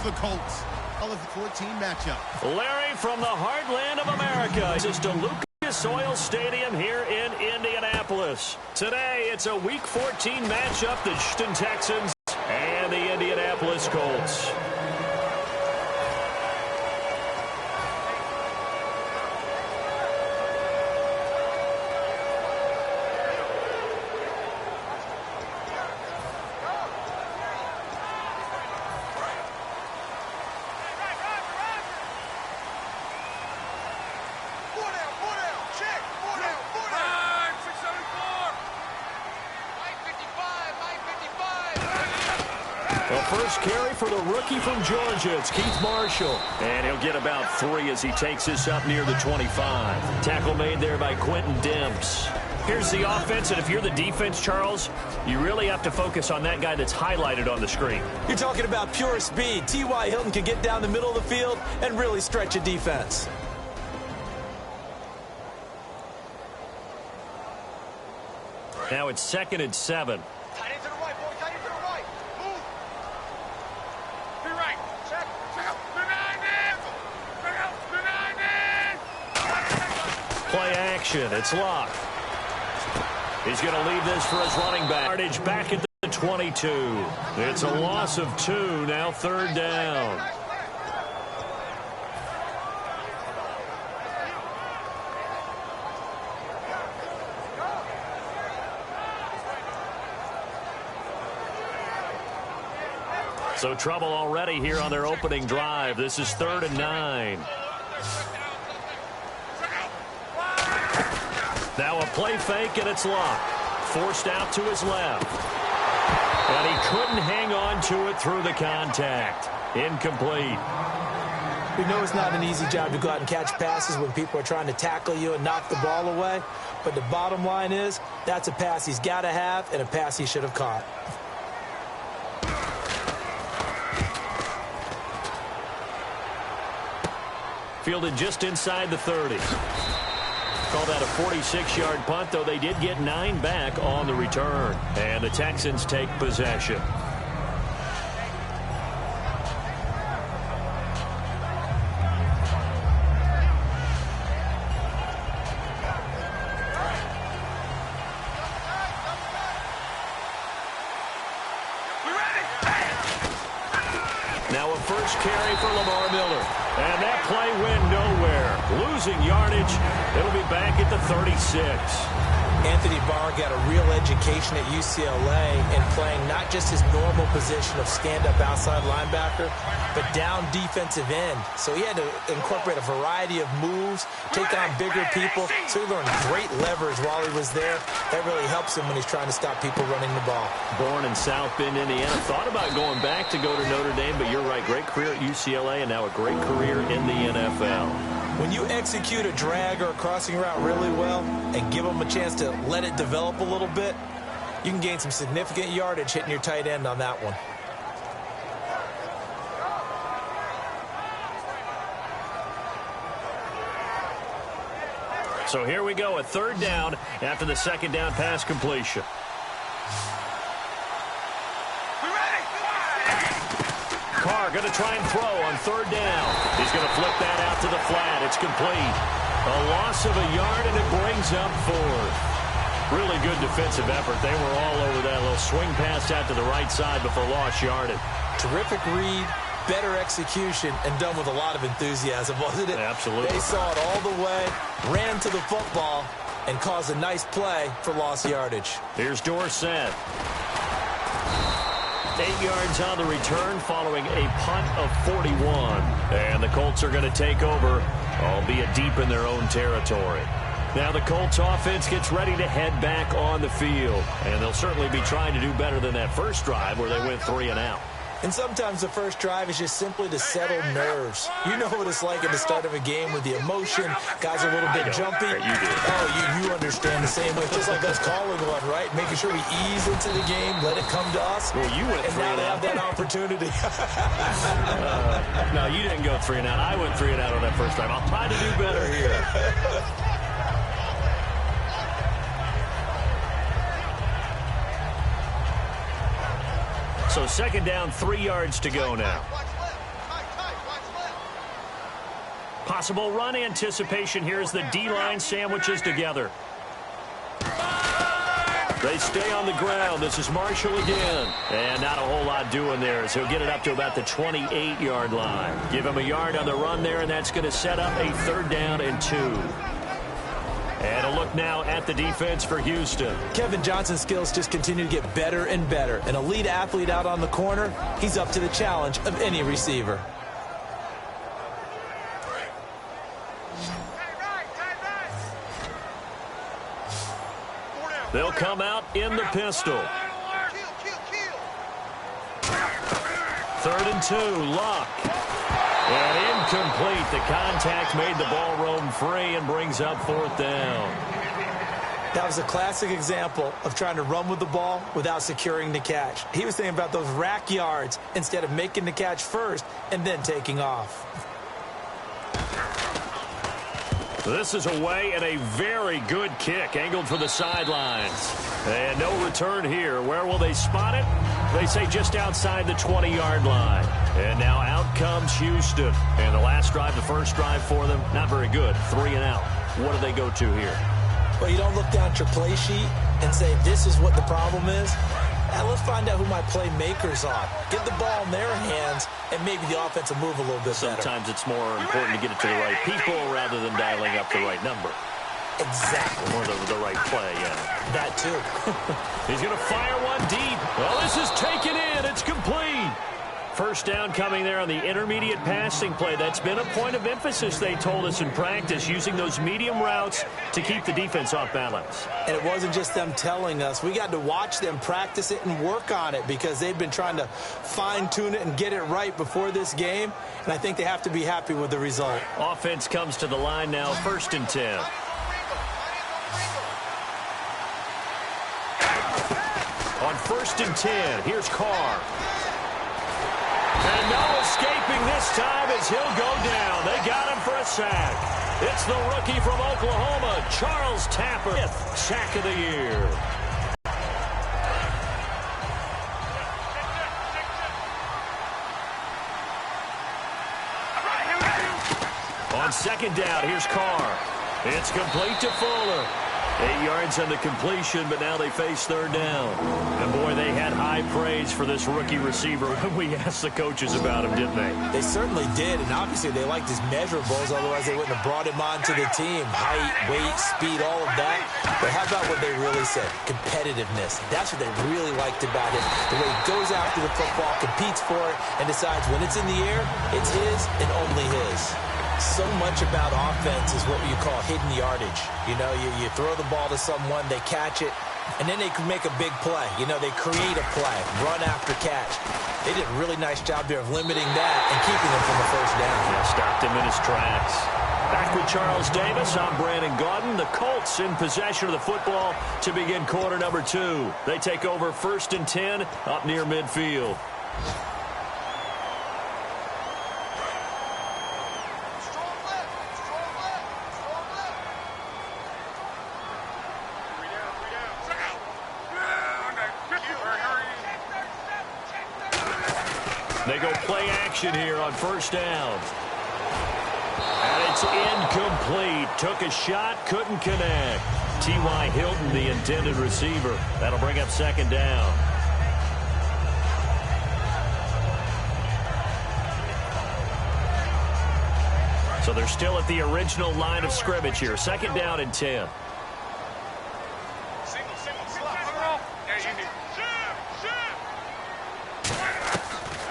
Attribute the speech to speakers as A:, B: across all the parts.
A: the Colts. All of the 14 matchup.
B: Larry from the heartland of America. This is to Lucas Oil Stadium here in Indianapolis. Today, it's a Week 14 matchup, the Houston Texans and the Indianapolis Colts. First carry for the rookie from Georgia. It's Keith Marshall. And he'll get about 3 as he takes this up near the 25. Tackle made there by Quentin Demps. Here's the offense, and if you're the defense, Charles, you really have to focus on that guy that's highlighted on the screen.
C: You're talking about pure speed. T.Y. Hilton can get down the middle of the field and really stretch a defense.
B: Now it's 2nd and 7. Play action. It's locked. He's going to leave this for his running back. Yardage back at the 22. It's a loss of 2. Now 3rd down. So trouble already here on their opening drive. This is 3rd and 9. Now a play fake, and it's locked. Forced out to his left. And he couldn't hang on to it through the contact. Incomplete.
C: We know it's not an easy job to go out and catch passes when people are trying to tackle you and knock the ball away. But the bottom line is, that's a pass he's got to have and a pass he should have caught.
B: Fielded just inside the 30. Call that a 46-yard punt, though they did get 9 back on the return. And the Texans take possession. Now a first carry for Lamar Miller. And that play went nowhere. Losing yardage. It'll be back at the 36.
C: Anthony Barr got a real education at UCLA in playing not just his normal position of stand-up outside linebacker, but down defensive end. So he had to incorporate a variety of moves, take on bigger people. So he learned great leverage while he was there. That really helps him when he's trying to stop people running the ball.
B: Born in South Bend, Indiana. Thought about going back to go to Notre Dame, but you're right. Great career at UCLA and now a great career in the NFL.
C: When you execute a drag or a crossing route really well and give them a chance to let it develop a little bit, you can gain some significant yardage hitting your tight end on that one.
B: So here we go, a 3rd down after the 2nd down pass completion. Carr going to try and throw on 3rd down. He's going to flip that out to the flat. It's complete. A loss of a yard, and it brings up 4th. Really good defensive effort. They were all over that little swing pass out to the right side before lost yardage.
C: Terrific read, better execution, and done with a lot of enthusiasm, wasn't it?
B: Absolutely.
C: They saw it all the way, ran to the football, and caused a nice play for lost yardage.
B: Here's Dorsett. 8 yards on the return following a punt of 41. And the Colts are going to take over, albeit deep in their own territory. Now the Colts offense gets ready to head back on the field. And they'll certainly be trying to do better than that first drive where they went 3 and out.
C: And sometimes the first drive is just simply to settle nerves. You know what it's like at the start of a game with the emotion. Guys are a little bit jumpy.
B: You do.
C: Oh, you understand the same way. Just like us calling one, right? Making sure we ease into the game, let it come to us.
B: Well, you went 3 and
C: now
B: out.
C: they have that opportunity.
B: No, you didn't go 3 and out. I went 3 and out on that first drive. I'll try to do better here. So 2nd down, 3 yards to go now. Possible run anticipation here as the D-line sandwiches together. They stay on the ground. This is Marshall again. And not a whole lot doing there, so he'll get it up to about the 28-yard line. Give him a yard on the run there, and that's going to set up a 3rd down and 2. And a look now at the defense for Houston.
C: Kevin Johnson's skills just continue to get better and better. An elite athlete out on the corner, he's up to the challenge of any receiver.
B: They'll come out in the pistol. 3rd and 2, Luck. And incomplete. The contact made the ball roam free and brings up 4th down.
C: That was a classic example of trying to run with the ball without securing the catch. He was thinking about those rack yards instead of making the catch first and then taking off.
B: This is away and a very good kick angled for the sidelines. And no return here. Where will they spot it? They say just outside the 20-yard line. And now out comes Houston. And the last drive, the first drive for them, not very good. 3 and out. What do they go to here?
C: Well, you don't look down at your play sheet and say, this is what the problem is. Let's find out who my playmakers are. Get the ball in their hands, and maybe the offense will move a little bit better.
B: Sometimes it's more important to get it to the right people rather than dialing up the right number.
C: Exactly.
B: Or the right play, yeah.
C: That too.
B: He's going to fire one deep. Well, this is taken in. It's complete. First down coming there on the intermediate passing play. That's been a point of emphasis, they told us in practice, using those medium routes to keep the defense off balance.
C: And it wasn't just them telling us. We got to watch them practice it and work on it because they've been trying to fine-tune it and get it right before this game. And I think they have to be happy with the result.
B: Offense comes to the line now, 1st and 10. On 1st and 10, here's Carr. And no escaping this time as he'll go down. They got him for a sack. It's the rookie from Oklahoma, Charles Tapper, 5th sack of the year. On 2nd down, here's Carr. It's complete to Fuller. 8 yards on the completion, but now they face 3rd down. And, boy, they had high praise for this rookie receiver when we asked the coaches about him, didn't they?
C: They certainly did, and obviously they liked his measurables, otherwise they wouldn't have brought him onto the team. Height, weight, speed, all of that. But how about what they really said? Competitiveness. That's what they really liked about him. The way he goes after the football, competes for it, and decides when it's in the air, it's his and only his. So much about offense is what you call hidden yardage. You know, you throw the ball to someone, they catch it, and then they can make a big play. You know, they create a play, run after catch. They did a really nice job there of limiting that and keeping him from the 1st down.
B: Yeah, stopped him in his tracks. Back with Charles Davis, I'm Brandon Gaudin. The Colts in possession of the football to begin quarter number 2. They take over 1st and 10 up near midfield. They go play action here on 1st down. And it's incomplete. Took a shot, couldn't connect. T.Y. Hilton, the intended receiver. That'll bring up 2nd down. So they're still at the original line of scrimmage here. 2nd down and 10.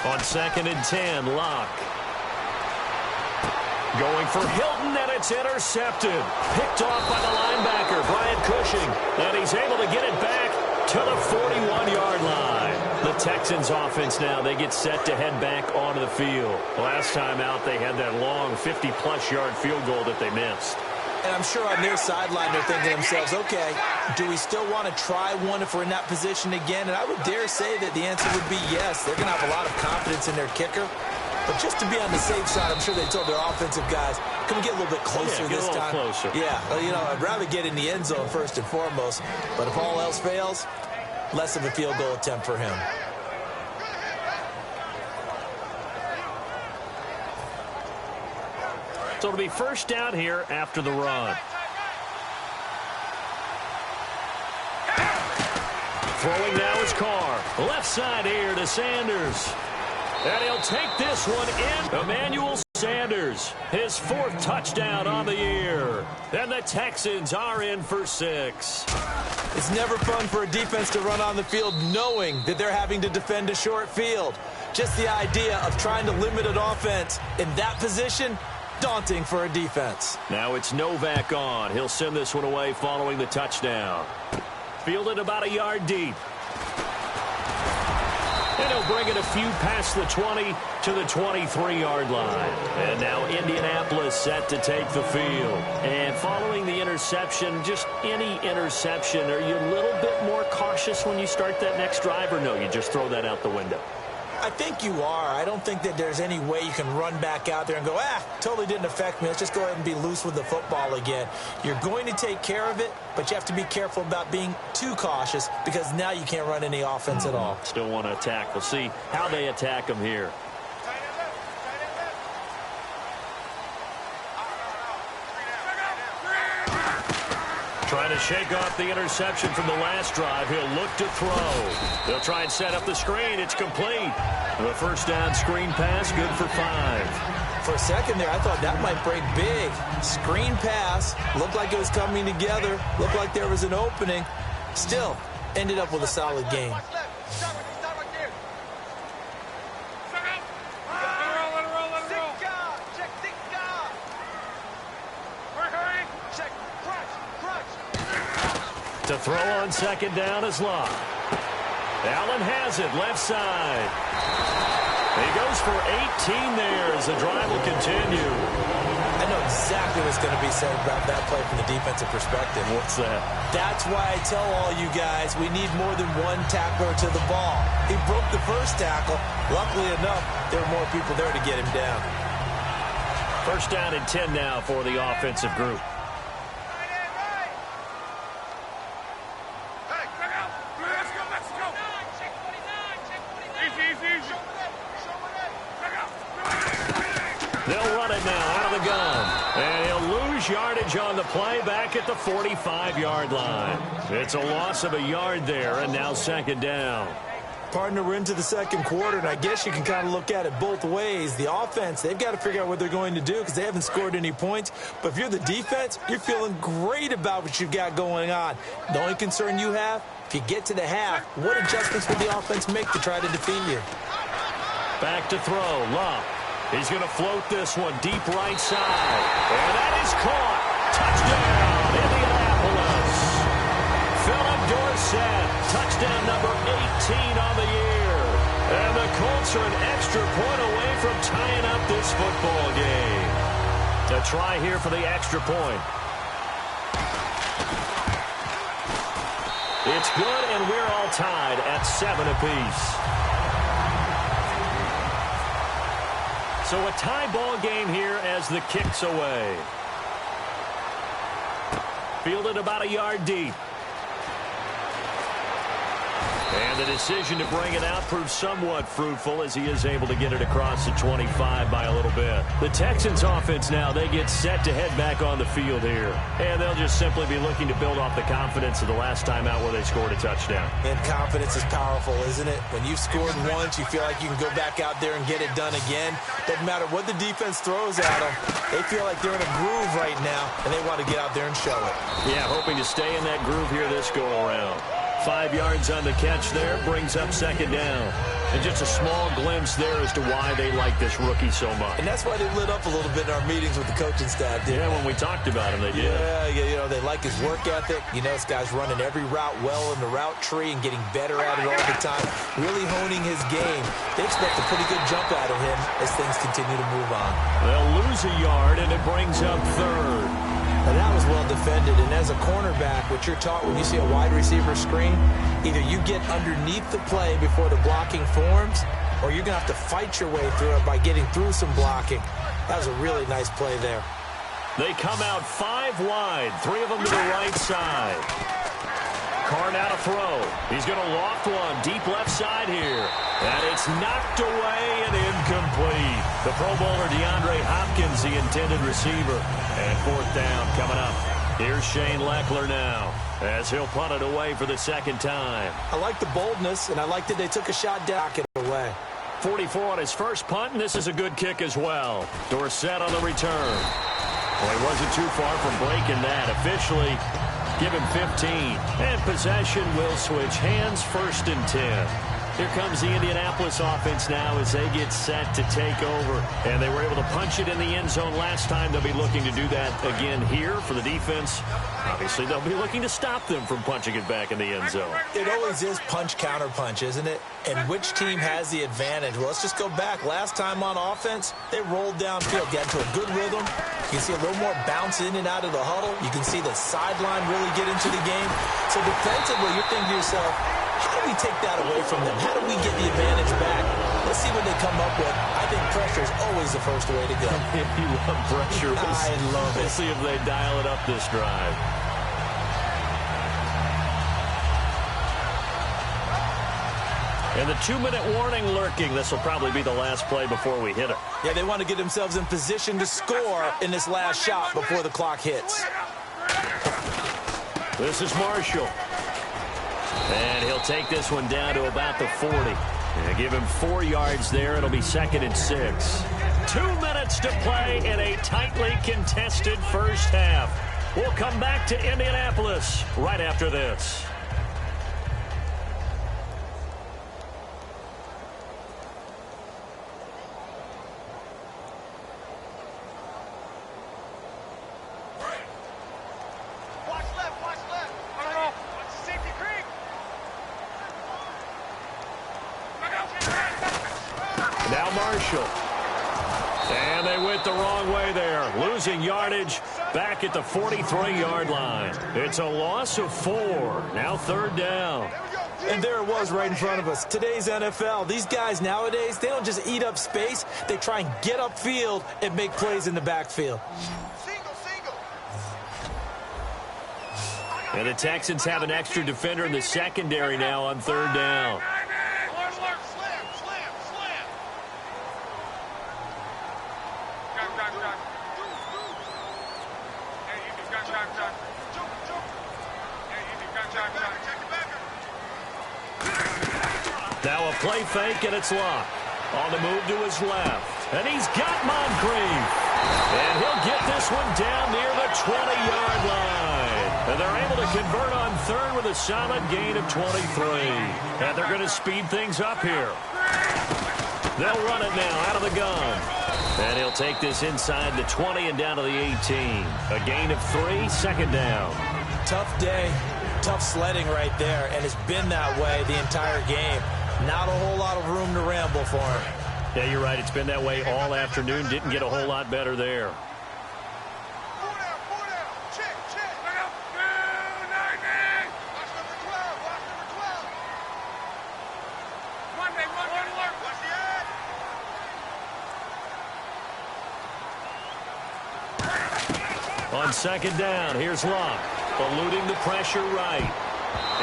B: On 2nd and 10, Locke. Going for Hilton, and it's intercepted. Picked off by the linebacker, Brian Cushing. And he's able to get it back to the 41-yard line. The Texans offense now, they get set to head back onto the field. Last time out, they had that long 50-plus yard field goal that they missed.
C: And I'm sure on their sideline they're thinking to themselves, okay, do we still want to try one if we're in that position again? And I would dare say that the answer would be yes. They're going to have a lot of confidence in their kicker. But just to be on the safe side, I'm sure they told their offensive guys, can we get a little bit closer this time?
B: Closer.
C: Yeah, you know, I'd rather get in the end zone first and foremost. But if all else fails, less of a field goal attempt for him.
B: So it'll be first down here after the run. Throwing now is Carr. Left side here to Sanders. And he'll take this one in. Emmanuel Sanders, his 4th touchdown on the year. And the Texans are in for 6.
C: It's never fun for a defense to run on the field knowing that they're having to defend a short field. Just the idea of trying to limit an offense in that position, daunting for a defense.
B: Now it's Novak on. He'll send this one away following the touchdown. Fielded about a yard deep. And he'll bring it a few past the 20 to the 23-yard line. And now Indianapolis set to take the field. And following the interception, just any interception, are you a little bit more cautious when you start that next drive, or no, you just throw that out the window?
C: I think you are. I don't think that there's any way you can run back out there and go, totally didn't affect me. Let's just go ahead and be loose with the football again. You're going to take care of it, but you have to be careful about being too cautious because now you can't run any offense at all.
B: Still want to attack. We'll see how they attack them here. Trying to shake off the interception from the last drive. He'll look to throw. They'll try and set up the screen. It's complete. The first down screen pass, good for 5.
C: For a second there, I thought that might break big. Screen pass. Looked like it was coming together. Looked like there was an opening. Still, ended up with a solid game.
B: To throw on second down is Locke. Allen has it, left side. He goes for 18 there as the drive will continue.
C: I know exactly what's going to be said about that play from the defensive perspective.
B: What's that?
C: That's why I tell all you guys we need more than one tackler to the ball. He broke the first tackle. Luckily enough, there were more people there to get him down.
B: First down and 10 now for the offensive group. They'll run it now out of the gun. And he'll lose yardage on the play back at the 45-yard line. It's a loss of a yard there, and now second down.
C: Partner, we're into the second quarter, and I guess you can kind of look at it both ways. The offense, they've got to figure out what they're going to do because they haven't scored any points. But if you're the defense, you're feeling great about what you've got going on. The only concern you have, if you get to the half, what adjustments will the offense make to try to defeat you?
B: Back to throw, Love. He's going to float this one deep right side. And that is caught. Touchdown, Indianapolis. Philip Dorsett, touchdown number 18 on the year. And the Colts are an extra point away from tying up this football game. A try here for the extra point. It's good, and we're all tied at 7 apiece. So a tie ball game here as the kick's away. Fielded about a yard deep. And the decision to bring it out proves somewhat fruitful as he is able to get it across the 25 by a little bit. The Texans offense now, they get set to head back on the field here. And they'll just simply be looking to build off the confidence of the last time out where they scored a touchdown.
C: And confidence is powerful, isn't it? When you've scored once, you feel like you can go back out there and get it done again. Doesn't matter what the defense throws at them. They feel like they're in a groove right now, and they want to get out there and show it.
B: Yeah, hoping to stay in that groove here this go-around. 5 yards on the catch there, brings up second down. And just a small glimpse there as to why they like this rookie so much.
C: And that's why they lit up a little bit in our meetings with the coaching staff, didn't
B: they?
C: Yeah,
B: when we talked about him, they did.
C: Yeah, you know, they like his work ethic. You know, this guy's running every route well in the route tree and getting better at it all the time, really honing his game. They expect a pretty good jump out of him as things continue to move on.
B: They'll lose a yard, and it brings up third.
C: And that was well defended. And as a cornerback, what you're taught when you see a wide receiver screen, either you get underneath the play before the blocking forms, or you're going to have to fight your way through it by getting through some blocking. That was a really nice play there.
B: They come out 5 wide, 3 of them to the right side. Carr now to throw. He's going to loft one deep left side here. And it's knocked away and incomplete. The Pro Bowler DeAndre Hopkins, the intended receiver. And fourth down coming up. Here's Shane Leckler now as he'll punt it away for the second time.
C: I like the boldness, and I like that they took a shot down it away.
B: 44 on his first punt, and this is a good kick as well. Dorsett on the return. Well, he wasn't too far from breaking that. Officially, give him 15. And possession will switch hands, 1st and 10. Here comes the Indianapolis offense now as they get set to take over. And they were able to punch it in the end zone last time. They'll be looking to do that again here for the defense. Obviously, they'll be looking to stop them from punching it back in the end zone.
C: It always is punch-counter-punch, isn't it? And which team has the advantage? Well, let's just go back. Last time on offense, they rolled downfield, got into a good rhythm. You can see a little more bounce in and out of the huddle. You can see the sideline really get into the game. So defensively, you're thinking to yourself, how do we take that away from them? How do we get the advantage back? Let's see what they come up with. I think pressure is always the first way to go.
B: You love pressure.
C: I love it.
B: We'll see if they dial it up this drive. And the 2-minute warning lurking. This will probably be the last play before we hit it.
C: Yeah, they want to get themselves in position to score in this last shot before the clock hits.
B: This is Marshall. And he'll take this one down to about the 40. And give him 4 yards there. It'll be 2nd and 6. 2 minutes to play in a tightly contested first half. We'll come back to Indianapolis right after this. Now Marshall. And they went the wrong way there. Losing yardage back at the 43-yard line. It's a loss of 4. Now 3rd down.
C: And there it was right in front of us. Today's NFL, these guys nowadays, they don't just eat up space. They try and get upfield and make plays in the backfield.
B: And the Texans have an extra defender in the secondary now on 3rd down. Now a play fake, and it's locked. On the move to his left. And he's got Moncrief. And he'll get this one down near the 20-yard line. And they're able to convert on 3rd with a solid gain of 23. And they're going to speed things up here. They'll run it now out of the gun. And he'll take this inside the 20 and down to the 18. A gain of 3, 2nd down.
C: Tough day, tough sledding right there, and it's been that way the entire game. Not a whole lot of room to ramble for him.
B: Yeah, you're right. It's been that way all afternoon. Didn't get a whole lot better there. On 2nd down, here's Locke. Eluding the pressure right.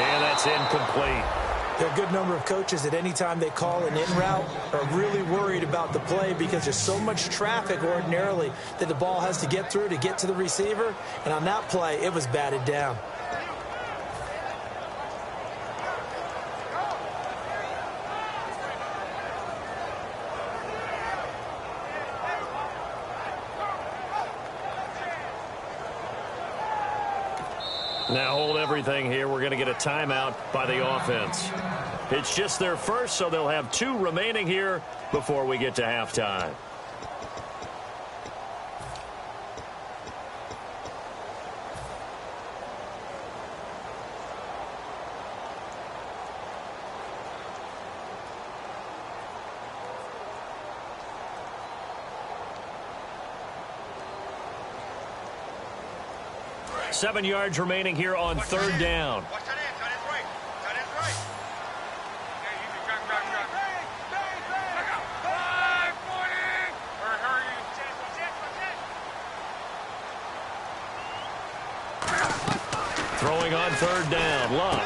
B: And that's incomplete.
C: There are a good number of coaches at any time they call an in route are really worried about the play because there's so much traffic ordinarily that the ball has to get through to get to the receiver. And on that play, it was batted down.
B: Now hold everything here. We're going to get a timeout by the offense. It's just their first, so they'll have 2 remaining here before we get to halftime. Seven yards remaining here on 3rd down. Throwing on 3rd down, Luck.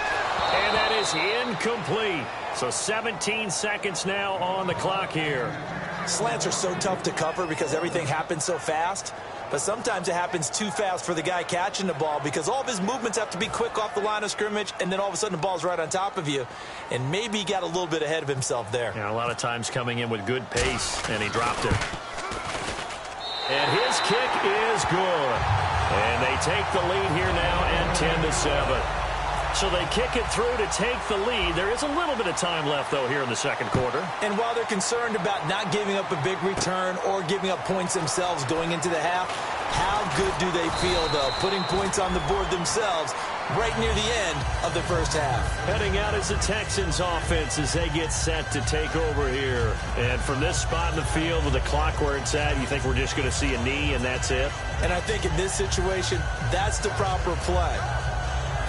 B: And that is incomplete. So 17 seconds now on the clock here.
C: Slants are so tough to cover because everything happens so fast. But sometimes it happens too fast for the guy catching the ball because all of his movements have to be quick off the line of scrimmage, and then all of a sudden the ball's right on top of you. And maybe he got a little bit ahead of himself there.
B: Yeah, a lot of times coming in with good pace, and he dropped it. And his kick is good. And they take the lead here now at 10-7. So they kick it through to take the lead. There is a little bit of time left, though, here in the second quarter.
C: And while they're concerned about not giving up a big return or giving up points themselves going into the half, how good do they feel, though, putting points on the board themselves right near the end of the first half?
B: Heading out is the Texans offense as they get set to take over here. And from this spot in the field with the clock where it's at, you think we're just going to see a knee and that's it?
C: And I think in this situation, that's the proper play.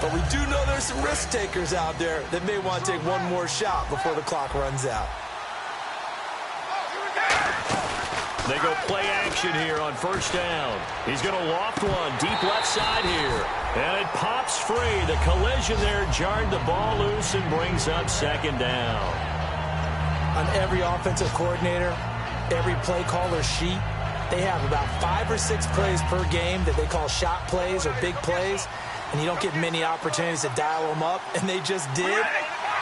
C: But we do know there's some risk takers out there that may want to take one more shot before the clock runs out.
B: They go play action here on first down. He's going to loft one deep left side here. And it pops free. The collision there jarred the ball loose and brings up second down.
C: On every offensive coordinator, every play caller sheet, they have about 5 or 6 plays per game that they call shot plays or big plays. And you don't get many opportunities to dial them up. And they just did.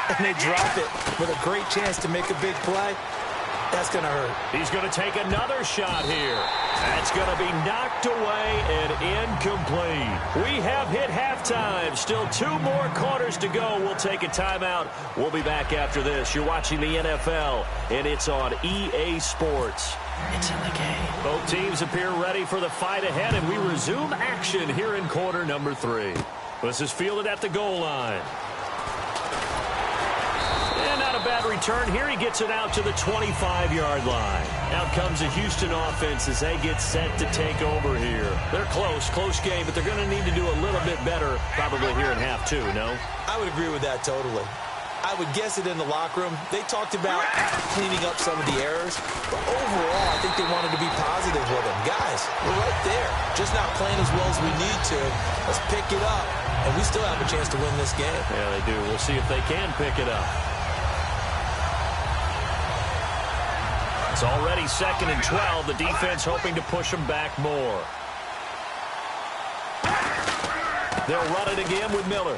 C: And they drop it with a great chance to make a big play. That's going to hurt.
B: He's going to take another shot here. That's going to be knocked away and incomplete. We have hit halftime. Still 2 more quarters to go. We'll take a timeout. We'll be back after this. You're watching the NFL, and it's on EA Sports.
C: It's in the game.
B: Both teams appear ready for the fight ahead, and we resume action here in quarter number 3. This is fielded at the goal line. And not a bad return here. He gets it out to the 25-yard line. Out comes the Houston offense as they get set to take over here. They're close game, but they're going to need to do a little bit better probably here in half 2, no?
C: I would agree with that totally. I would guess it in the locker room. They talked about cleaning up some of the errors, but overall, I think they wanted to be positive with them. Guys, we're right there, just not playing as well as we need to. Let's pick it up, and we still have a chance to win this game.
B: Yeah, they do. We'll see if they can pick it up. It's already 2nd and 12. The defense hoping to push them back more. They'll run it again with Miller.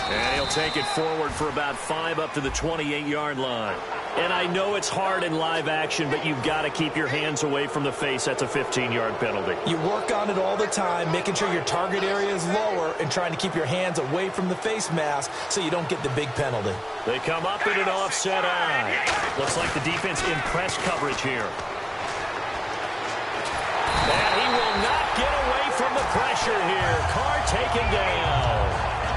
B: And he'll take it forward for about 5 up to the 28-yard line. And I know it's hard in live action, but you've got to keep your hands away from the face. That's a 15-yard penalty.
C: You work on it all the time, making sure your target area is lower and trying to keep your hands away from the face mask so you don't get the big penalty.
B: They come up in an offset eye. Looks like the defense in press coverage here. And he will not get away from the pressure here. Carr taken down.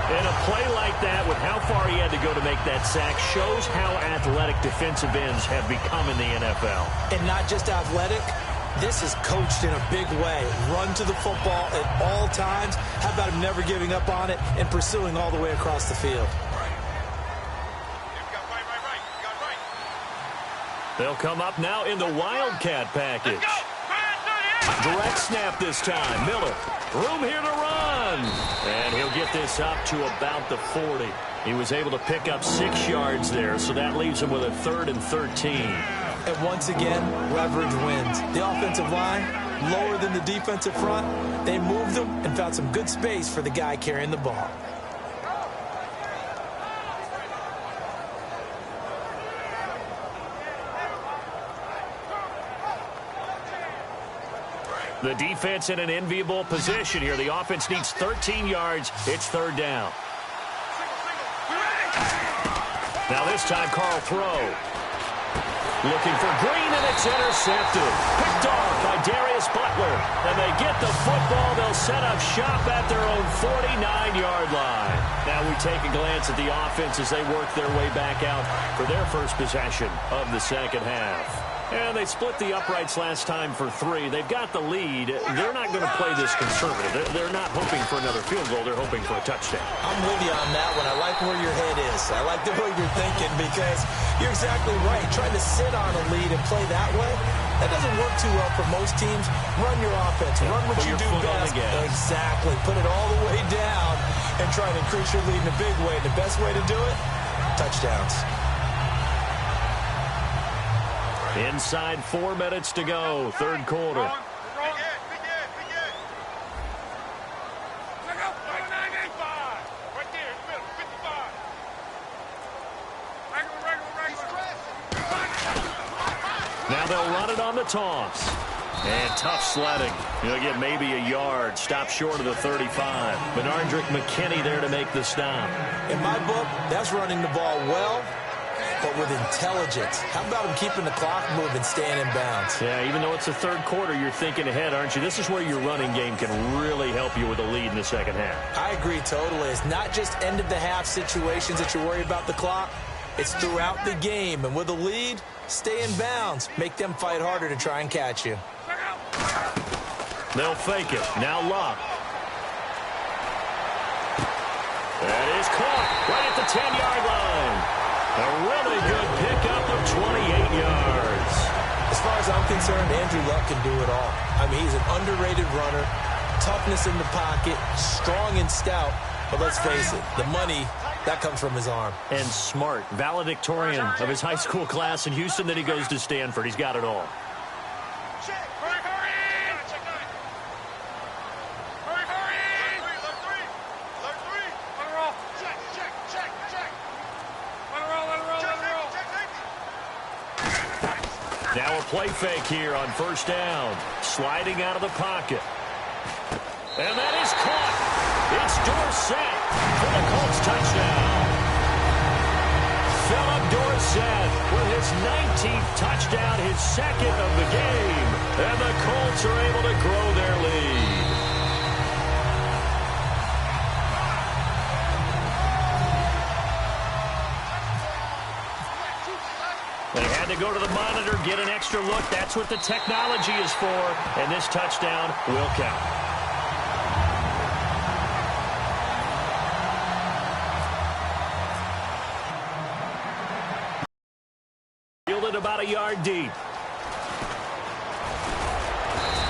B: And a play like that, with how far he had to go to make that sack, shows how athletic defensive ends have become in the NFL.
C: And not just athletic, this is coached in a big way. Run to the football at all times. How about him never giving up on it and pursuing all the way across the field?
B: They'll come up now in the Wildcat package. Direct snap this time. Miller, room here to run. And he'll get this up to about the 40. He was able to pick up 6 yards there, so that leaves him with a 3rd and 13.
C: And once again, leverage wins. The offensive line, lower than the defensive front. They moved them and found some good space for the guy carrying the ball.
B: The defense in an enviable position here. The offense needs 13 yards. It's 3rd down. Now this time, Carl throw. Looking for Green, and it's intercepted. Picked off by Darius Butler. And they get the football. They'll set up shop at their own 49-yard line. Now we take a glance at the offense as they work their way back out for their first possession of the second half. And they split the uprights last time for 3. They've got the lead. They're not going to play this conservative. They're not hoping for another field goal. They're hoping for a touchdown.
C: I'm with you on that one. I like where your head is. I like the way you're thinking because you're exactly right. Trying to sit on a lead and play that way, that doesn't work too well for most teams. Run your offense. Run what you do best. Exactly. Put it all the way down and try to increase your lead in a big way. The best way to do it, touchdowns.
B: Inside 4 minutes to go, third quarter. Now they'll run it on the toss. And tough sledding. He'll get maybe a yard. Stop short of the 35. Benardrick McKinney there to make the stop.
C: In my book, that's running the ball well, but with intelligence. How about him keeping the clock moving, staying in bounds?
B: Yeah, even though it's the third quarter, you're thinking ahead, aren't you? This is where your running game can really help you with a lead in the second half.
C: I agree totally. It's not just end-of-the-half situations that you worry about the clock. It's throughout the game. And with a lead, stay in bounds. Make them fight harder to try and catch you.
B: They'll fake it. Now Luck. That is caught right at the 10-yard line. A really good pickup of 28 yards.
C: As far as I'm concerned, Andrew Luck can do it all. I mean, he's an underrated runner, toughness in the pocket, strong and stout. But let's face it, the money, that comes from his arm.
B: And smart, valedictorian of his high school class in Houston. Then he goes to Stanford. He's got it all. Now a play fake here on first down. Sliding out of the pocket. And that is caught. It's Dorsett for the Colts touchdown. Philip Dorsett with his 19th touchdown, his second of the game. And the Colts are able to grow their lead. They had to go to the monitor, get an extra look. That's what the technology is for. And this touchdown will count. Fielded about a yard deep.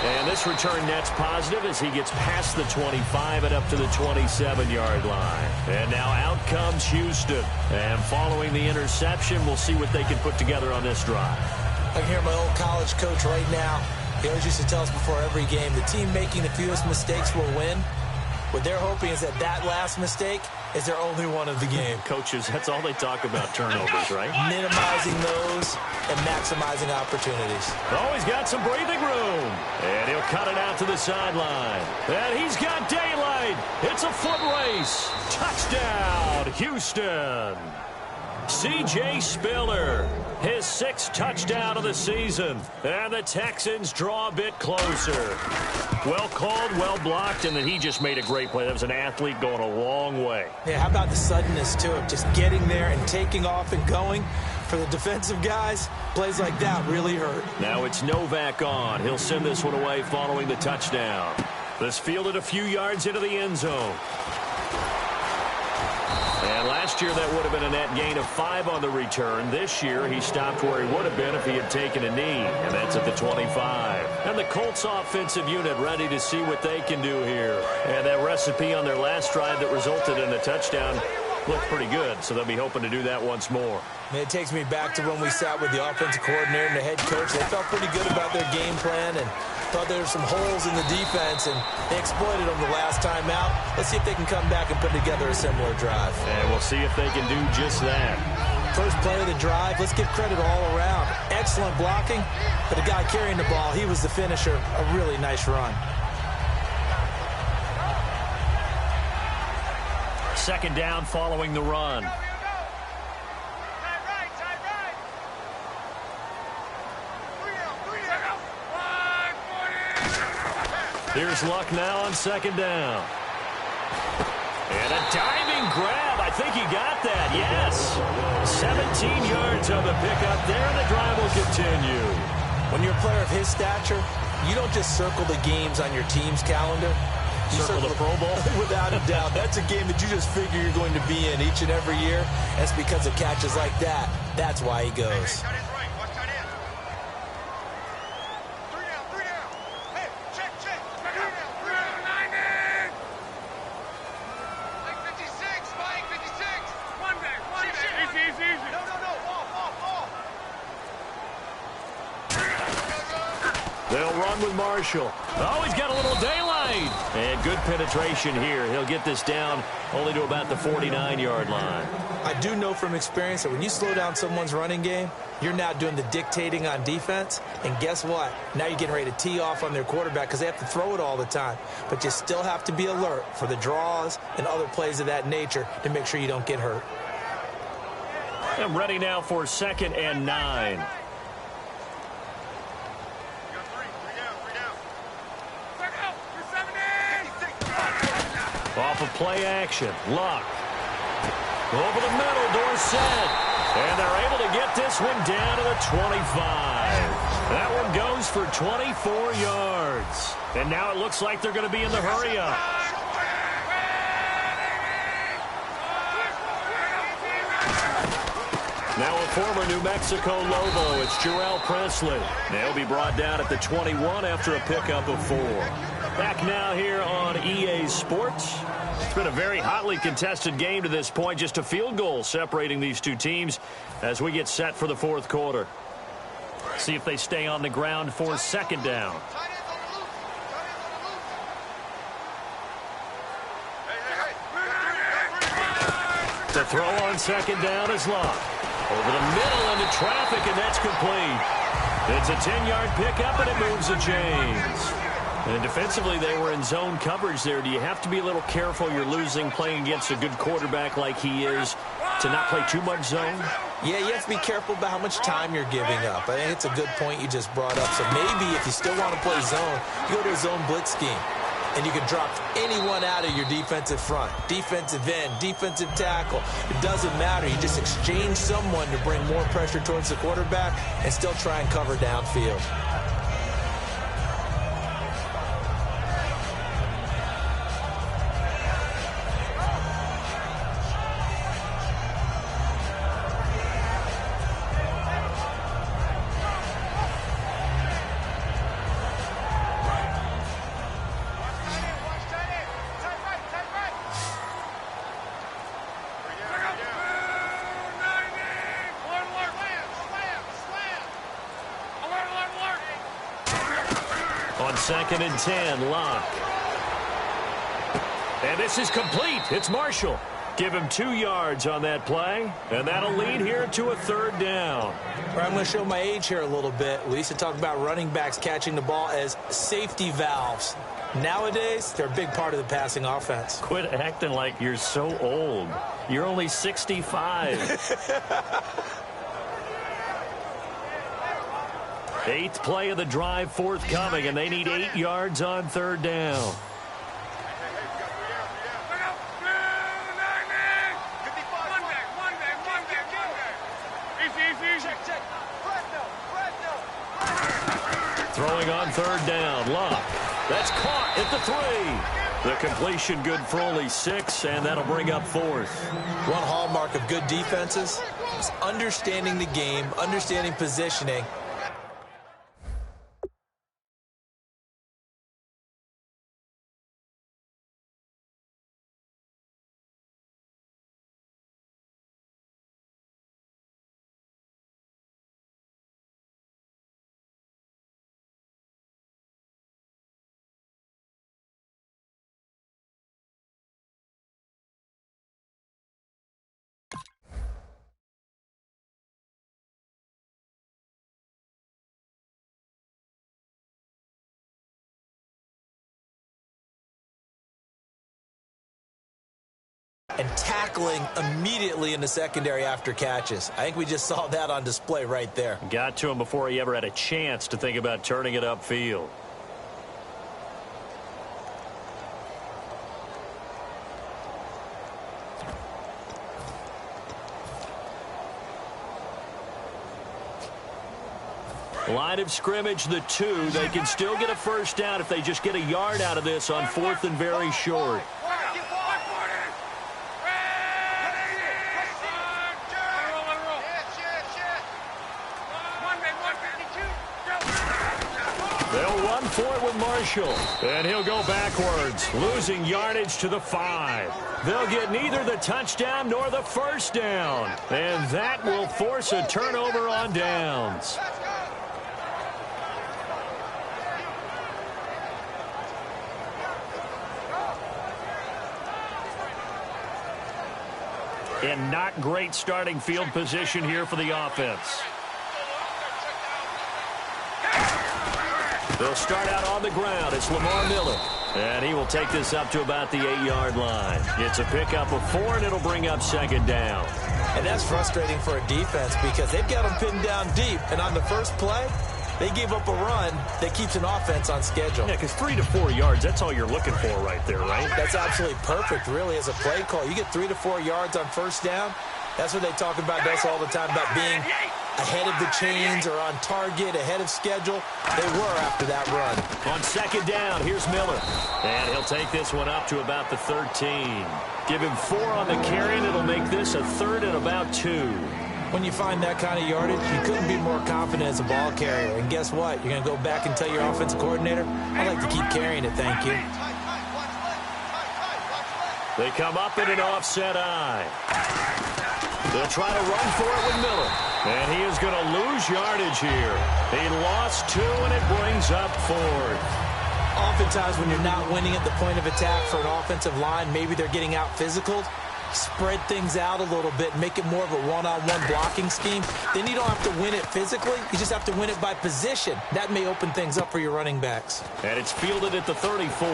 B: And this return net's positive as he gets past the 25 and up to the 27-yard line. And now out comes Houston. And following the interception, we'll see what they can put together on this drive.
C: I can hear my old college coach right now. He always used to tell us before every game, the team making the fewest mistakes will win. What they're hoping is that that last mistake is their only one of the game.
B: Coaches, that's all they talk about, turnovers, right?
C: Minimizing those and maximizing opportunities.
B: Oh, he's got some breathing room. And he'll cut it out to the sideline. And he's got daylight. It's a foot race. Touchdown, Houston. C.J. Spiller, his 6th touchdown of the season. And the Texans draw a bit closer. Well called, well blocked, and then he just made a great play. That was an athlete going a long way.
C: Yeah, how about the suddenness to it? Just getting there and taking off and going. For the defensive guys, plays like that really hurt.
B: Now it's Novak on. He'll send this one away following the touchdown. This fielded a few yards into the end zone. And last year that would have been a net gain of 5 on the return. This year he stopped where he would have been if he had taken a knee, and that's at the 25. And the Colts offensive unit ready to see what they can do here. And that recipe on their last drive that resulted in a touchdown looked pretty good, so they'll be hoping to do that once more.
C: It takes me back to when we sat with the offensive coordinator and the head coach. They felt pretty good about their game plan and thought there were some holes in the defense, and they exploited them the last time out. Let's see if they can come back and put together a similar drive.
B: And we'll see if they can do just that.
C: First play of the drive, let's give credit all around. Excellent blocking, but the guy carrying the ball, he was the finisher. A really nice run.
B: Second down following the run. Here's Luck now on second down. And a diving grab. I think he got that. Yes. 17 yards on the pickup there, and the drive will continue.
C: When you're a player of his stature, you don't just circle the games on your team's calendar. You
B: circle the Pro Bowl?
C: Without a doubt. That's a game that you just figure you're going to be in each and every year. That's because of catches like that. That's why he goes.
B: They'll run with Marshall. Oh, he's got a little daylight. And good penetration here. He'll get this down only to about the 49-yard line.
C: I do know from experience that when you slow down someone's running game, you're now doing the dictating on defense. And guess what? Now you're getting ready to tee off on their quarterback because they have to throw it all the time. But you still have to be alert for the draws and other plays of that nature to make sure you don't get hurt.
B: I'm ready now for 2nd and 9. Off of play action. Luck. Over the middle, Dorsett. And they're able to get this one down to the 25. That one goes for 24 yards. And now it looks like they're going to be in the hurry-up. Now a former New Mexico Lobo, it's Jarrell Presley. They'll be brought down at the 21 after a pickup of 4. Back now here on EA Sports. It's been a very hotly contested game to this point. Just a field goal separating these two teams as we get set for the 4th quarter. See if they stay on the ground for 2nd down. To throw on 2nd down is Luck. Over the middle into traffic, and that's complete. It's a 10-yard pickup, and it moves the chains. And defensively, they were in zone coverage there. Do you have to be a little careful? You're losing playing against a good quarterback like he is to not play too much zone?
C: Yeah, you have to be careful about how much time you're giving up. I think it's a good point you just brought up. So maybe if you still want to play zone, you go to a zone blitz scheme. And you can drop anyone out of your defensive front. Defensive end, defensive tackle. It doesn't matter. You just exchange someone to bring more pressure towards the quarterback and still try and cover downfield.
B: On 2nd and 10, Luck. And this is complete. It's Marshall. Give him 2 yards on that play, and that'll lead here to a 3rd down.
C: I'm going to show my age here a little bit. We used to talk about running backs catching the ball as safety valves. Nowadays, they're a big part of the passing offense.
B: Quit acting like you're so old. You're only 65. 8th play of the drive forthcoming, and they need 8 yards on 3rd down. Throwing on 3rd down, Luck. That's caught at the 3. The completion good for only 6, and that'll bring up 4th.
C: One hallmark of good defenses is understanding the game, understanding positioning. And tackling immediately in the secondary after catches. I think we just saw that on display right there.
B: Got to him before he ever had a chance to think about turning it upfield. Line of scrimmage, the 2. They can still get a 1st down if they just get a yard out of this on 4th and very short. They'll run for it with Marshall, and he'll go backwards, losing yardage to the 5. They'll get neither the touchdown nor the 1st down, and that will force a turnover on downs. in not great starting field position here for the offense. They'll start out on the ground. It's Lamar Miller. And he will take this up to about the 8-yard line. It's a pickup of 4, and it'll bring up second down.
C: And that's frustrating for a defense because they've got them pinned down deep. And on the first play, they gave up a run that keeps an offense on schedule.
B: Yeah, because 3 to 4 yards, that's all you're looking for right there, right?
C: That's absolutely perfect, really, as a play call. You get 3 to 4 yards on first down. That's what they talk about us all the time, about being ahead of the chains or on target, ahead of schedule. They were after that run.
B: On second down, here's Miller. And he'll take this one up to about the 13. Give him 4 on the carry, and it'll make this a 3rd and about 2.
C: When you find that kind of yardage, you couldn't be more confident as a ball carrier. And guess what? You're going to go back and tell your offensive coordinator, I'd like to keep carrying it, thank you.
B: They come up in an offset eye. They'll try to run for it with Miller. And he is going to lose yardage here. He lost 2, and it brings up 4th.
C: Oftentimes when you're not winning at the point of attack for an offensive line, maybe they're getting out physical, spread things out a little bit, make it more of a one-on-one blocking scheme. Then you don't have to win it physically. You just have to win it by position. That may open things up for your running backs.
B: And it's fielded at the 34.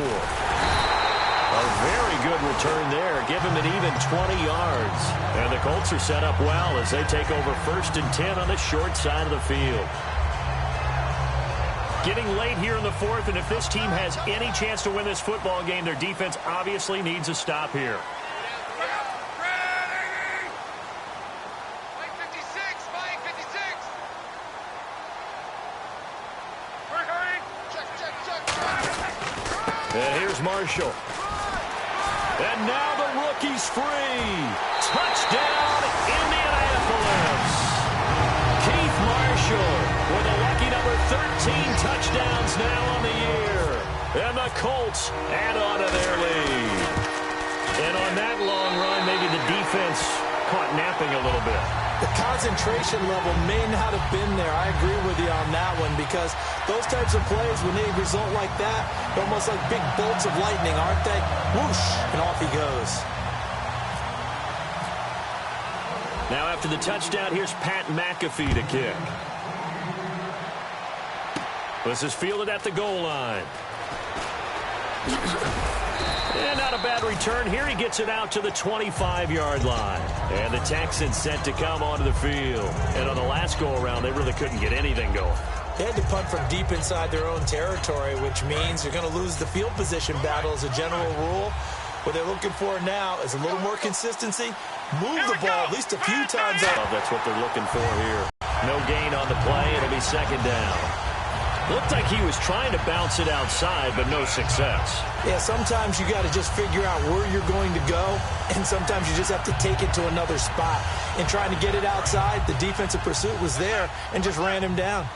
B: A very good return there. Give him an even 20 yards. And the Colts are set up well as they take over 1st and 10 on the short side of the field. Getting late here in the 4th, and if this team has any chance to win this football game, their defense obviously needs a stop here. And here's Marshall. And now the rookie's free. Touchdown, Indianapolis. Keith Marshall with a lucky number 13 touchdowns now on the year. And the Colts add on to their lead. And on that long run, maybe the defense caught napping a little bit.
C: The concentration level may not have been there. I agree with you on that one because those types of plays, when they result like that, they're almost like big bolts of lightning, aren't they? Whoosh, and off he goes.
B: Now after the touchdown, here's Pat McAfee to kick. This is fielded at the goal line. And not a bad return here. He gets it out to the 25-yard line. And the Texans set to come onto the field. And on the last go-around, they really couldn't get anything going.
C: They had to punt from deep inside their own territory, which means you're going to lose the field position battle as a general rule. What they're looking for now is a little more consistency. Move the ball at least a few times.
B: That's what they're looking for here. No gain on the play. It'll be second down. Looked like he was trying to bounce it outside, but no success.
C: Yeah, sometimes you got to just figure out where you're going to go, and sometimes you just have to take it to another spot. In trying to get it outside, the defensive pursuit was there and just ran him down.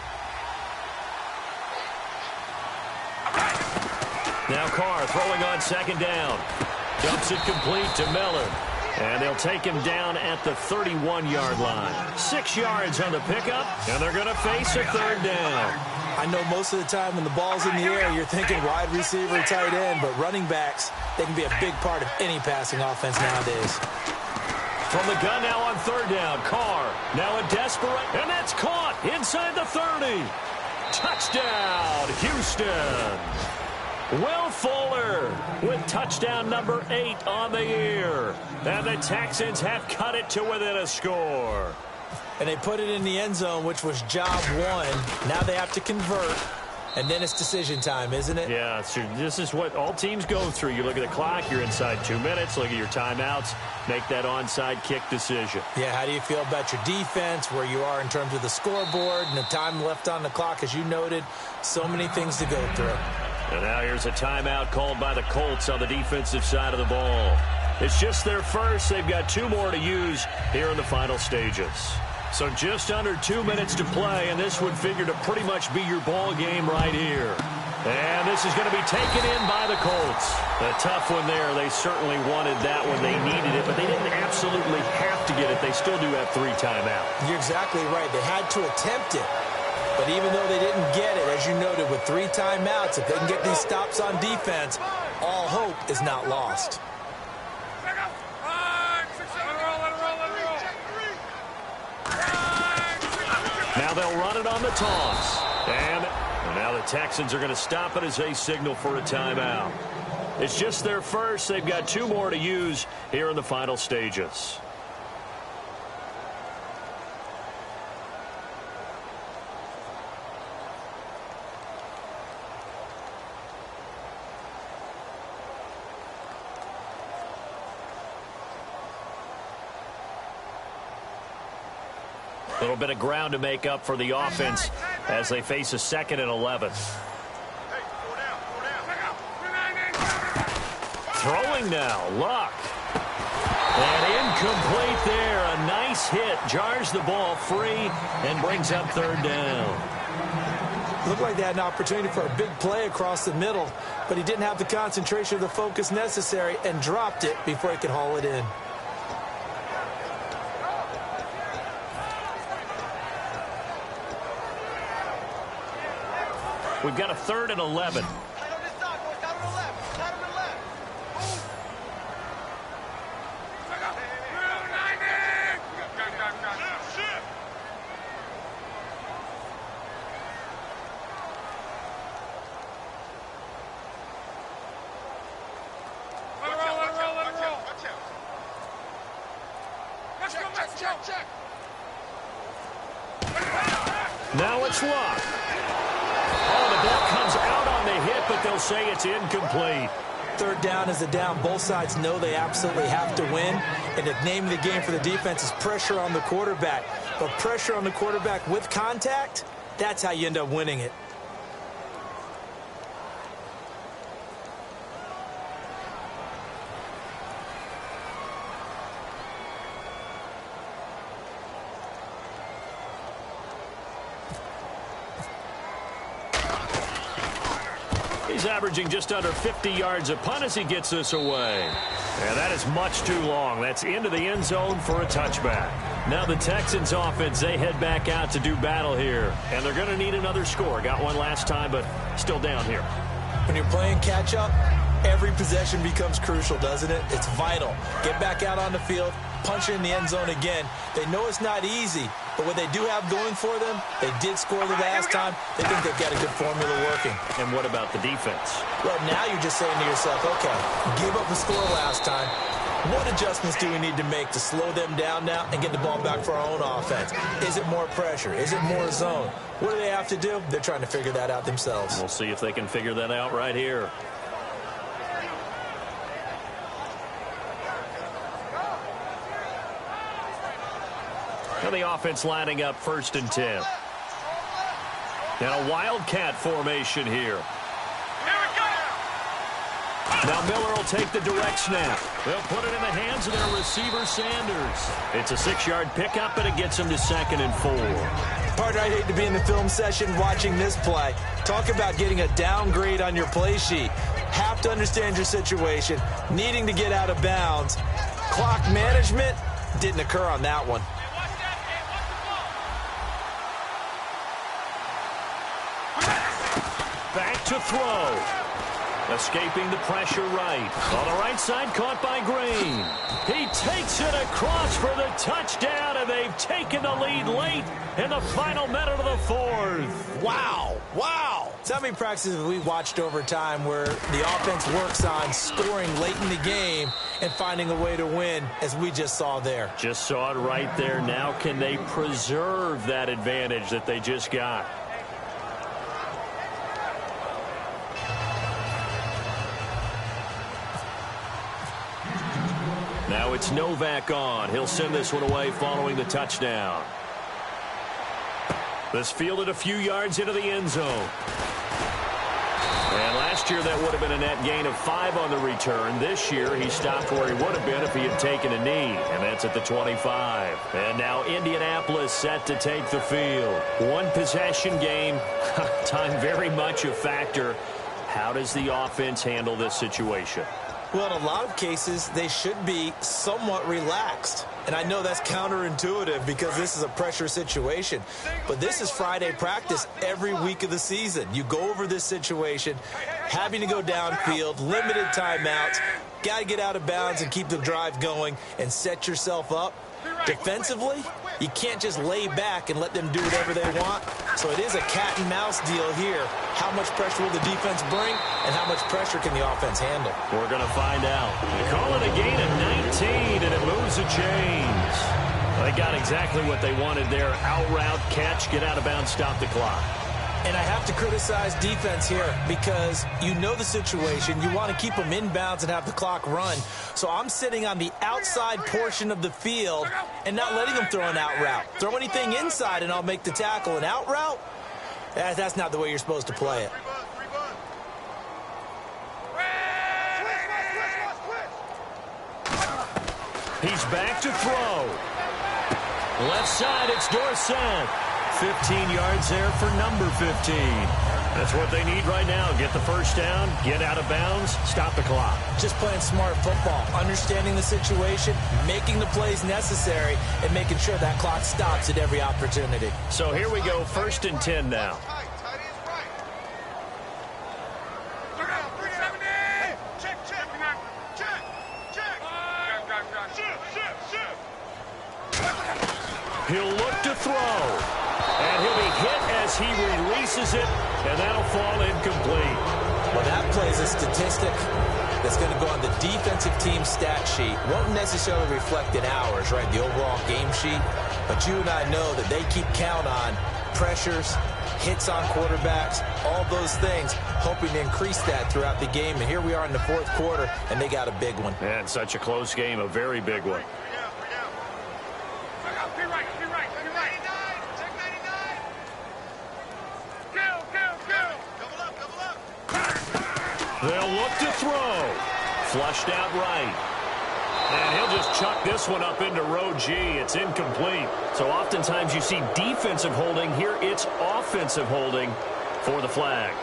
B: Now Carr throwing on second down. Dumps it complete to Miller. And they'll take him down at the 31-yard line. 6 yards on the pickup, and they're going to face a third down.
C: I know most of the time when the ball's in the air, you're thinking wide receiver, tight end, but running backs, they can be a big part of any passing offense nowadays.
B: From the gun now on third down, Carr now a desperate, and that's caught inside the 30. Touchdown, Houston. Will Fuller with touchdown number 8 on the year. And the Texans have cut it to within a score.
C: And they put it in the end zone, which was job 1. Now they have to convert, and then it's decision time, isn't it?
B: Yeah, this is what all teams go through. You look at the clock, you're inside 2 minutes, look at your timeouts, make that onside kick decision.
C: Yeah, how do you feel about your defense, where you are in terms of the scoreboard, and the time left on the clock, as you noted, so many things to go through.
B: And now here's a timeout called by the Colts on the defensive side of the ball. It's just their first. They've got 2 more to use here in the final stages. So just under 2 minutes to play, and this would figure to pretty much be your ball game right here. And this is going to be taken in by the Colts. A tough one there. They certainly wanted that when they needed it, but they didn't absolutely have to get it. They still do have 3 timeouts.
C: You're exactly right. They had to attempt it. But even though they didn't get it, as you noted, with 3 timeouts, if they can get these stops on defense, all hope is not lost.
B: Now they'll run it on the toss. And now the Texans are going to stop it as they signal for a timeout. It's just their first. They've got 2 more to use here in the final stages. A little bit of ground to make up for the offense as they face a 2nd and 11. Throwing now, Luck. And incomplete there. A nice hit. Jars the ball free and brings up 3rd down.
C: Looked like they had an opportunity for a big play across the middle, but he didn't have the concentration or the focus necessary and dropped it before he could haul it in.
B: We've got a 3rd and 11. Now it's Luck. Oh, the ball comes out on the hit, but they'll say it's incomplete.
C: 3rd down is a down. Both sides know they absolutely have to win. And the name of the game for the defense is pressure on the quarterback. But pressure on the quarterback with contact, that's how you end up winning it.
B: He's averaging just under 50 yards a punt as he gets this away. And that is much too long. That's into the end zone for a touchback. Now the Texans offense, they head back out to do battle here. And they're going to need another score. Got one last time, but still down here.
C: When you're playing catch-up, every possession becomes crucial, doesn't it? It's vital. Get back out on the field, punch it in the end zone again. They know it's not easy, but what they do have going for them, they did score the last time. They think they've got a good formula working.
B: And what about the defense?
C: Well, now you're just saying to yourself, okay, give up a score last time. What adjustments do we need to make to slow them down now and get the ball back for our own offense? Is it more pressure? Is it more zone? What do they have to do? They're trying to figure that out themselves.
B: We'll see if they can figure that out right here. Now the offense lining up 1st and 10. And a wildcat formation here. Now Miller will take the direct snap. They'll put it in the hands of their receiver, Sanders. It's a 6-yard pickup, but it gets him to 2nd and 4.
C: Partner, I'd hate to be in the film session watching this play. Talk about getting a downgrade on your play sheet. Have to understand your situation. Needing to get out of bounds. Clock management didn't occur on that one.
B: Back to throw. Escaping the pressure right. On the right side, caught by Green. He takes it across for the touchdown, and they've taken the lead late in the final minute of the 4th.
C: Wow. Wow. So how many practices have we watched over time where the offense works on scoring late in the game and finding a way to win, as we just saw there?
B: Just saw it right there. Now can they preserve that advantage that they just got? Now it's Novak on. He'll send this one away following the touchdown. This fielded a few yards into the end zone. And last year that would have been a net gain of 5 on the return. This year he stopped where he would have been if he had taken a knee. And that's at the 25. And now Indianapolis set to take the field. One possession game. Time very much a factor. How does the offense handle this situation?
C: Well, in a lot of cases, they should be somewhat relaxed. And I know that's counterintuitive because this is a pressure situation. But this is Friday practice every week of the season. You go over this situation, having to go downfield, limited timeouts, got to get out of bounds and keep the drive going and set yourself up. Defensively, You can't just lay back and let them do whatever they want. So it is a cat and mouse deal here. How much pressure will the defense bring, and how much pressure can the offense handle?
B: We're going to find out. They call it a gain of 19, and it moves the chains. They got exactly what they wanted there. Out route, catch, get out of bounds, stop the clock.
C: And I have to criticize defense here because you know the situation. You want to keep them inbounds and have the clock run. So I'm sitting on the outside portion of the field and not letting them throw an out route. Throw anything inside and I'll make the tackle. An out route? That's not the way you're supposed to play it.
B: He's back to throw. Left side, it's Dorsett. 15 yards there for number 15. That's what they need right now. Get the first down, get out of bounds, stop the clock.
C: Just playing smart football, understanding the situation, making the plays necessary, and making sure that clock stops at every opportunity.
B: So here we go, 1st and 10 now. He'll look to throw. And he'll be hit as he releases it, and that'll fall incomplete.
C: Well, that plays a statistic that's going to go on the defensive team stat sheet. Won't necessarily reflect in ours, right, the overall game sheet. But you and I know that they keep count on pressures, hits on quarterbacks, all those things, hoping to increase that throughout the game. And here we are in the 4th quarter, and they got a big one.
B: And such a close game, a very big one. They'll look to throw. Flushed out right. And he'll just chuck this one up into row G. It's incomplete. So oftentimes you see defensive holding. Here it's offensive holding for the flag.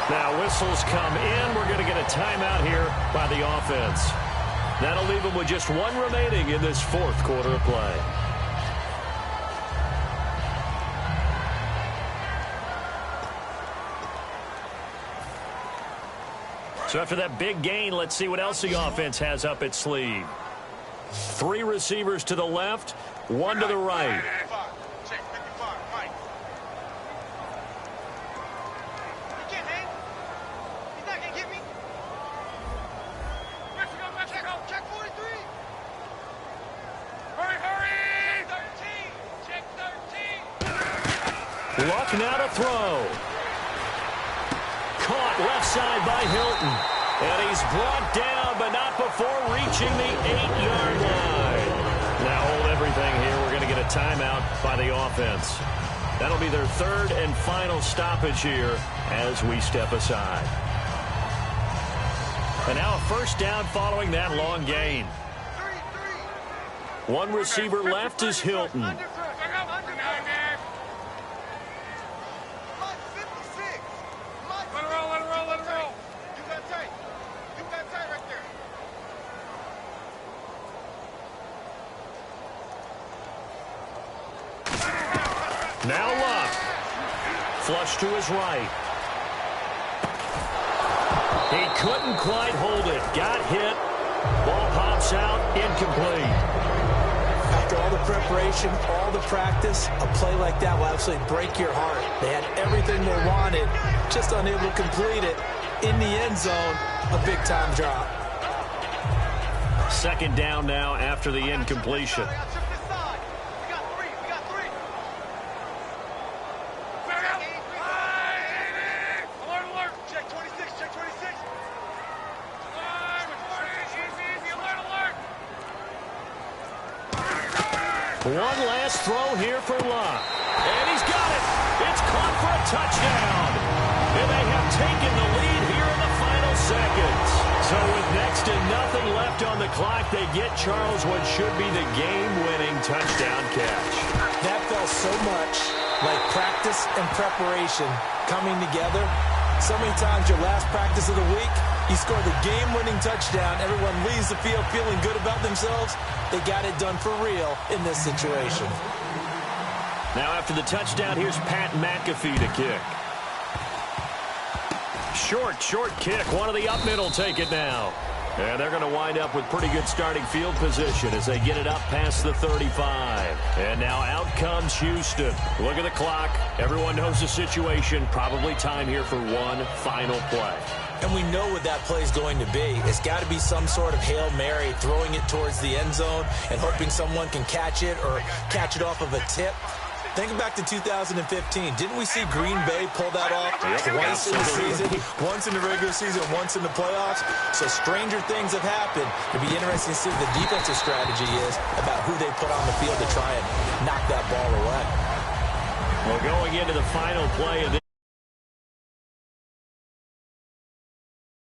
B: Now whistles come in. We're going to get a timeout here by the offense. That'll leave them with just one remaining in this 4th quarter of play. So after that big gain, let's see what else the offense has up its sleeve. 3 receivers to the left, 1 to the right. Luck now to throw. Caught left side by Hilton. And he's brought down, but not before reaching the 8-yard line. Now hold everything here. We're going to get a timeout by the offense. That'll be their 3rd and final stoppage here as we step aside. And now a first down following that long gain. 1 receiver left is Hilton. Now Luck. Flush to his right. He couldn't quite hold it. Got hit. Ball pops out. Incomplete.
C: After all the preparation, all the practice, a play like that will absolutely break your heart. They had everything they wanted, just unable to complete it. In the end zone, a big-time drop.
B: 2nd down now after the incompletion. One last throw here for Luck. And he's got it. It's caught for a touchdown. And they have taken the lead here in the final seconds. So with next to nothing left on the clock, they get Charles what should be the game-winning touchdown catch. That
C: That felt so much like practice and preparation coming together. So many times your last practice of the week, you score the game-winning touchdown. Everyone leaves the field feeling good about themselves. They got it done for real in this situation.
B: Now after the touchdown, here's Pat McAfee to kick. Short kick. One of the up middle take it now. And they're going to wind up with pretty good starting field position as they get it up past the 35. And now out comes Houston. Look at the clock. Everyone knows the situation. Probably time here for one final play.
C: And we know what that play is going to be. It's got to be some sort of Hail Mary, throwing it towards the end zone and hoping someone can catch it or catch it off of a tip. Think back to 2015. Didn't we see Green Bay pull that off twice in the season? Once in the regular season, once in the playoffs. So stranger things have happened. It'd be interesting to see what the defensive strategy is about who they put on the field to try and knock that ball away.
B: Well, going into the final play of this